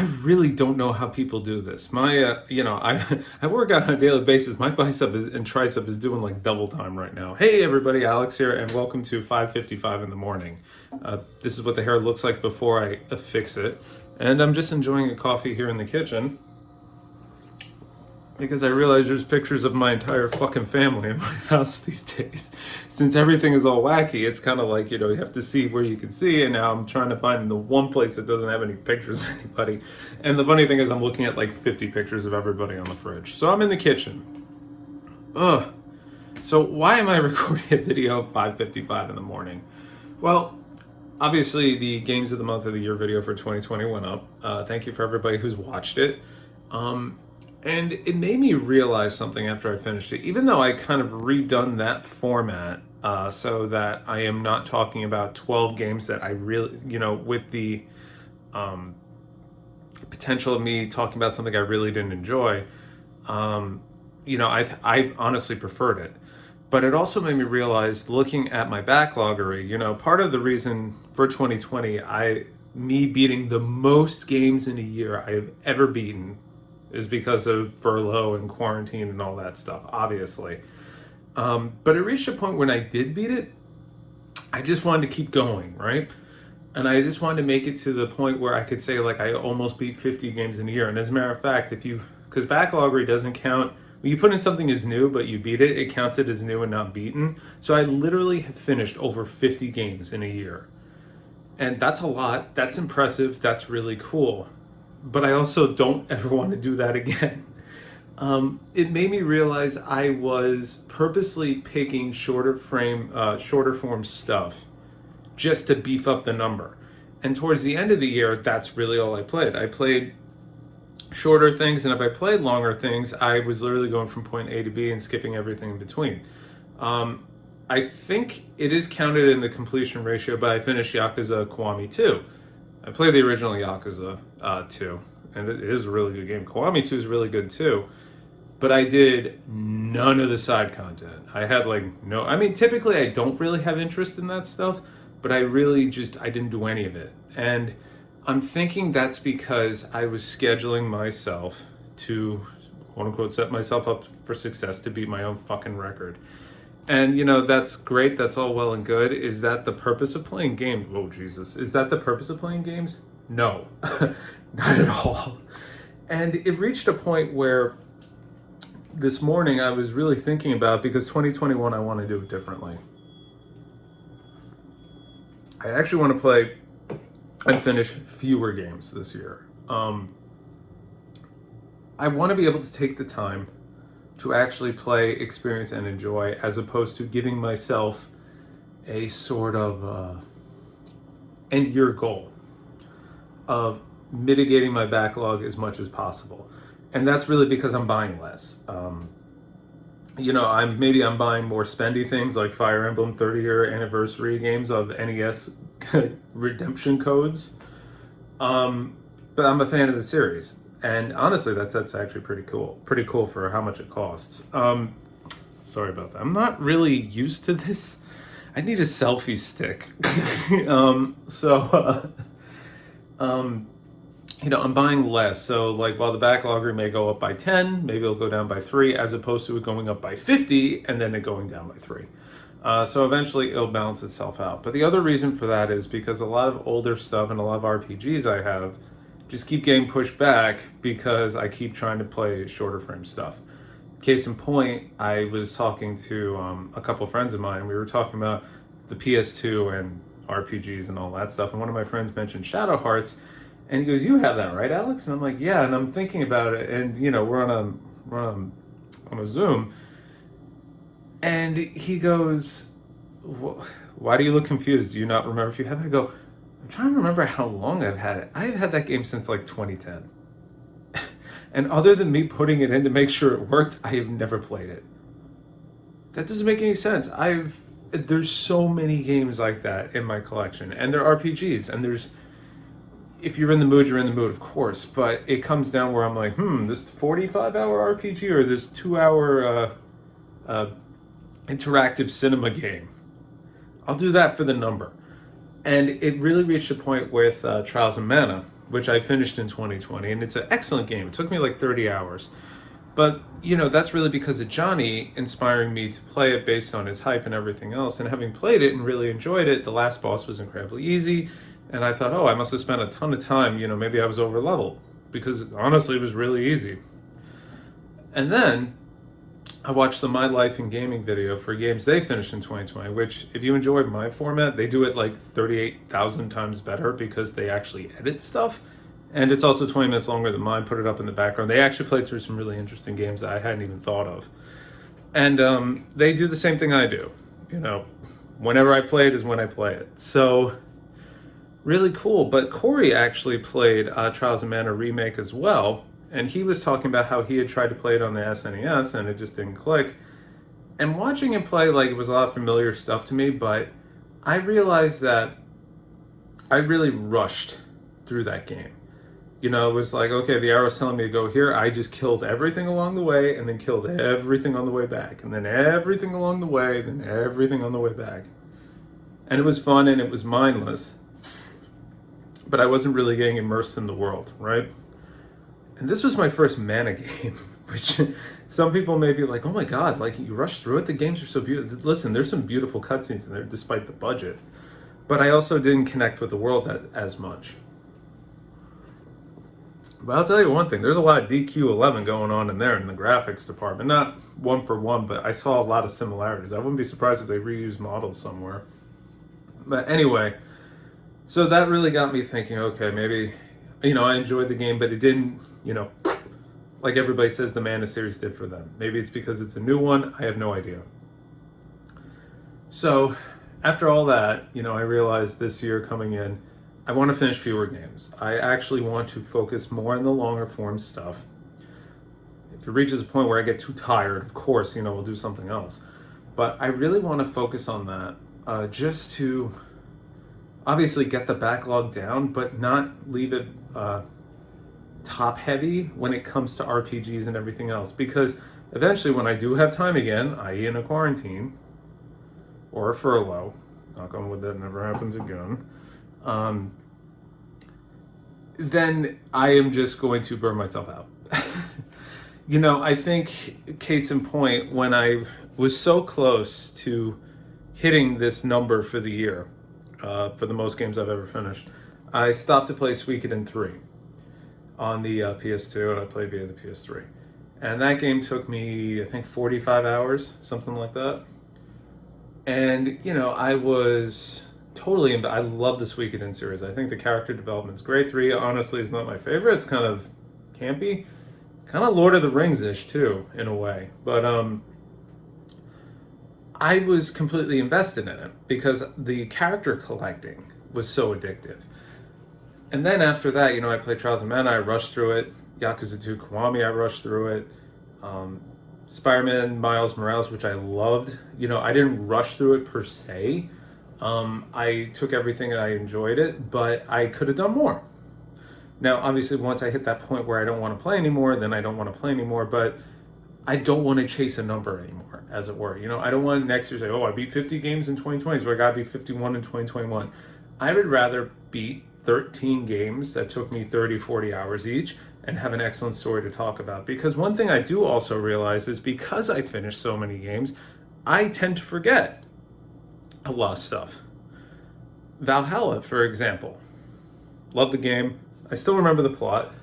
really don't know how people do this. I work out on a daily basis. My bicep and tricep is doing like double time right now. Hey everybody, Alex here, and welcome to 5:55 in the morning. This is what the hair looks like before I fix it, and I'm just enjoying a coffee here in the kitchen because I realize there's pictures of my entire fucking family in my house these days. Since everything is all wacky, it's kind of like, you have to see where you can see, and now I'm trying to find the one place that doesn't have any pictures of anybody. And the funny thing is, I'm looking at like 50 pictures of everybody on the fridge. So I'm in the kitchen. Ugh. So why am I recording a video at 5:55 in the morning? Well, obviously the Games of the Month of the Year video for 2020 went up. Thank you for everybody who's watched it. And it made me realize something after I finished it, even though I kind of redone that format so that I am not talking about 12 games that I really, with the potential of me talking about something I really didn't enjoy. I honestly preferred it. But it also made me realize, looking at my backloggery, part of the reason for 2020, me beating the most games in a year I have ever beaten is because of furlough and quarantine and all that stuff, obviously. But it reached a point when I did beat it, I just wanted to keep going, right? And I just wanted to make it to the point where I could say, like, I almost beat 50 games in a year. And as a matter of fact, because backloggery doesn't count, when you put in something as new, but you beat it, it counts it as new and not beaten. So I literally have finished over 50 games in a year. And that's a lot. That's impressive. That's really cool. But I also don't ever want to do that again. It made me realize I was purposely picking shorter form stuff just to beef up the number. And towards the end of the year, that's really all I played. I played shorter things, and if I played longer things, I was literally going from point A to B and skipping everything in between. I think it is counted in the completion ratio, but I finished Yakuza Kiwami 2. I played the original Yakuza 2, and it is a really good game. Kiwami 2 is really good too, but I did none of the side content. I had typically I don't really have interest in that stuff, but I didn't do any of it. And I'm thinking that's because I was scheduling myself to, quote unquote, set myself up for success to beat my own fucking record. And that's great, that's all well and good. Is that the purpose of playing games? Oh Jesus, is that the purpose of playing games? No, not at all. And it reached a point where this morning I was really thinking about, because 2021 I want to do it differently. I actually want to play and finish fewer games this year. I want to be able to take the time to actually play, experience, and enjoy, as opposed to giving myself a sort of end-year goal of mitigating my backlog as much as possible. And that's really because I'm buying less. I'm buying more spendy things like Fire Emblem 30-year anniversary games of NES redemption codes. But I'm a fan of the series. And honestly, that's actually pretty cool. Pretty cool for how much it costs. Sorry about that. I'm not really used to this. I need a selfie stick. I'm buying less. So like, while the backloggery may go up by 10, maybe it'll go down by 3, as opposed to it going up by 50 and then it going down by 3. So eventually it'll balance itself out. But the other reason for that is because a lot of older stuff and a lot of RPGs I have just keep getting pushed back because I keep trying to play shorter frame stuff. Case in point, I was talking to a couple friends of mine. We were talking about the PS2 and RPGs and all that stuff. And one of my friends mentioned Shadow Hearts. And he goes, "You have that, right, Alex?" And I'm like, "Yeah." And I'm thinking about it. And, we're on a Zoom. And he goes, "Why do you look confused? Do you not remember if you have it?" I go, "I'm trying to remember how long I've had it. I've had that game since like 2010. And other than me putting it in to make sure it worked, I have never played it." That doesn't make any sense. There's so many games like that in my collection, and they're RPGs, and if you're in the mood, you're in the mood, of course, but it comes down where I'm like, this 45-hour RPG or this 2-hour interactive cinema game. I'll do that for the number. And it really reached a point with Trials of Mana, which I finished in 2020, and it's an excellent game. It took me like 30 hours. But, that's really because of Johnny inspiring me to play it based on his hype and everything else. And having played it and really enjoyed it, the last boss was incredibly easy. And I thought, oh, I must have spent a ton of time, maybe I was over leveled. Because honestly, it was really easy. And then I watched the My Life in Gaming video for games they finished in 2020, which, if you enjoy my format, they do it like 38,000 times better because they actually edit stuff. And it's also 20 minutes longer than mine, put it up in the background. They actually played through some really interesting games that I hadn't even thought of. And they do the same thing I do. Whenever I play it is when I play it. So, really cool. But Corey actually played Trials of Mana Remake as well. And he was talking about how he had tried to play it on the SNES and it just didn't click. And watching him play, it was a lot of familiar stuff to me, but I realized that I really rushed through that game. It was like, okay, the arrow's telling me to go here. I just killed everything along the way and then killed everything on the way back. And then everything along the way, then everything on the way back. And it was fun and it was mindless. But I wasn't really getting immersed in the world, right? And this was my first Mana game, which some people may be like, oh my God, you rushed through it? The games are so beautiful. Listen, there's some beautiful cutscenes in there despite the budget. But I also didn't connect with the world as much. But I'll tell you one thing, there's a lot of DQ11 going on in there in the graphics department. Not one for one, but I saw a lot of similarities. I wouldn't be surprised if they reused models somewhere. But anyway, so that really got me thinking, okay, maybe, I enjoyed the game, but it didn't, like everybody says the Mana series did for them. Maybe it's because it's a new one, I have no idea. So, after all that, I realized this year coming in, I want to finish fewer games. I actually want to focus more on the longer form stuff. If it reaches a point where I get too tired, of course, we'll do something else. But I really want to focus on that, just to obviously get the backlog down, but not leave it top heavy when it comes to RPGs and everything else. Because eventually when I do have time again, i.e. in a quarantine, or a furlough, knock on wood that never happens again, then I am just going to burn myself out. I think, case in point, when I was so close to hitting this number for the year, for the most games I've ever finished, I stopped to play Suikoden 3 on the PS2, and I played via the PS3. And that game took me, I think, 45 hours, something like that. And, I was totally I love the Suikoden series. I think the character development's great. 3 honestly is not my favorite. It's kind of campy, kind of Lord of the Rings-ish too, in a way. But I was completely invested in it because the character collecting was so addictive. And then after that, I played Trials of Mana. I rushed through it. Yakuza 2 Kiwami, I rushed through it. Spider-Man Miles Morales, which I loved. I didn't rush through it per se. I took everything and I enjoyed it, but I could have done more. Now, obviously, once I hit that point where I don't want to play anymore, then I don't want to play anymore, but I don't want to chase a number anymore, as it were. I don't want next year to say, oh, I beat 50 games in 2020, so I got to beat 51 in 2021. I would rather beat 13 games that took me 30, 40 hours each and have an excellent story to talk about. Because one thing I do also realize is because I finished so many games, I tend to forget a lot of stuff. Valhalla, for example. Love the game. I still remember the plot.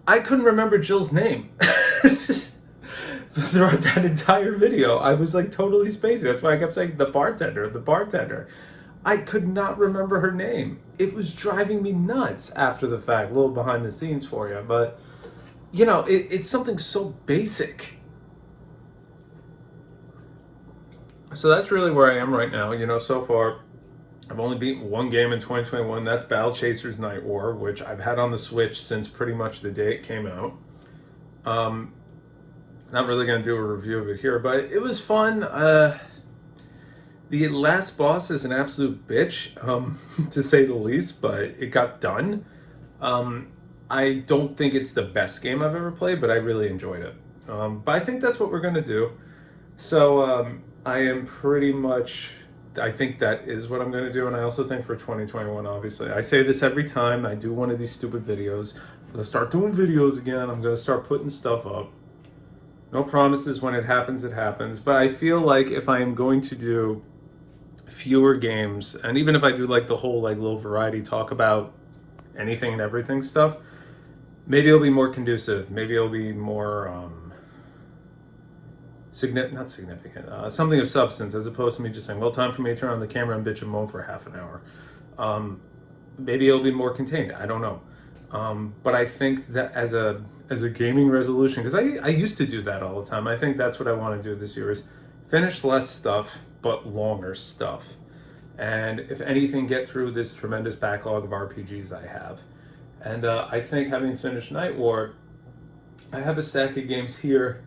I couldn't remember Jill's name. Throughout that entire video, I was totally spacey. That's why I kept saying the bartender. I could not remember her name. It was driving me nuts after the fact. A little behind the scenes for you. But, it's something so basic. So that's really where I am right now. So far, I've only beaten one game in 2021. That's Battle Chasers Night War, which I've had on the Switch since pretty much the day it came out. Not really going to do a review of it here, but it was fun. The last boss is an absolute bitch, to say the least, but it got done. I don't think it's the best game I've ever played, but I really enjoyed it. But I think that's what we're going to do. So I am pretty much I think that is what I'm going to do. And I also think for 2021, obviously, I say this every time I do one of these stupid videos. I'm going to start doing videos again. I'm going to start putting stuff up. No promises. When it happens, it happens. But I feel like if I am going to do fewer games, and even if I do like the whole like little variety talk about anything and everything stuff, maybe it'll be more conducive. Maybe it'll be more not significant, something of substance, as opposed to me just saying, well, time for me to turn on the camera and bitch and moan for half an hour. Maybe it'll be more contained. I don't know. But I think that as a gaming resolution, because I used to do that all the time. I think that's what I want to do this year, is finish less stuff but longer stuff. And if anything, get through this tremendous backlog of RPGs I have. And I think, having finished Night War, I have a stack of games here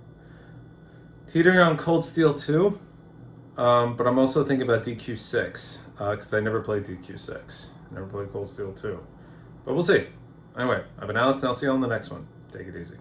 teetering on Cold Steel 2, but I'm also thinking about DQ6, because I never played DQ6. Never played Cold Steel 2. But we'll see. Anyway, I've been Alex, and I'll see you on the next one. Take it easy.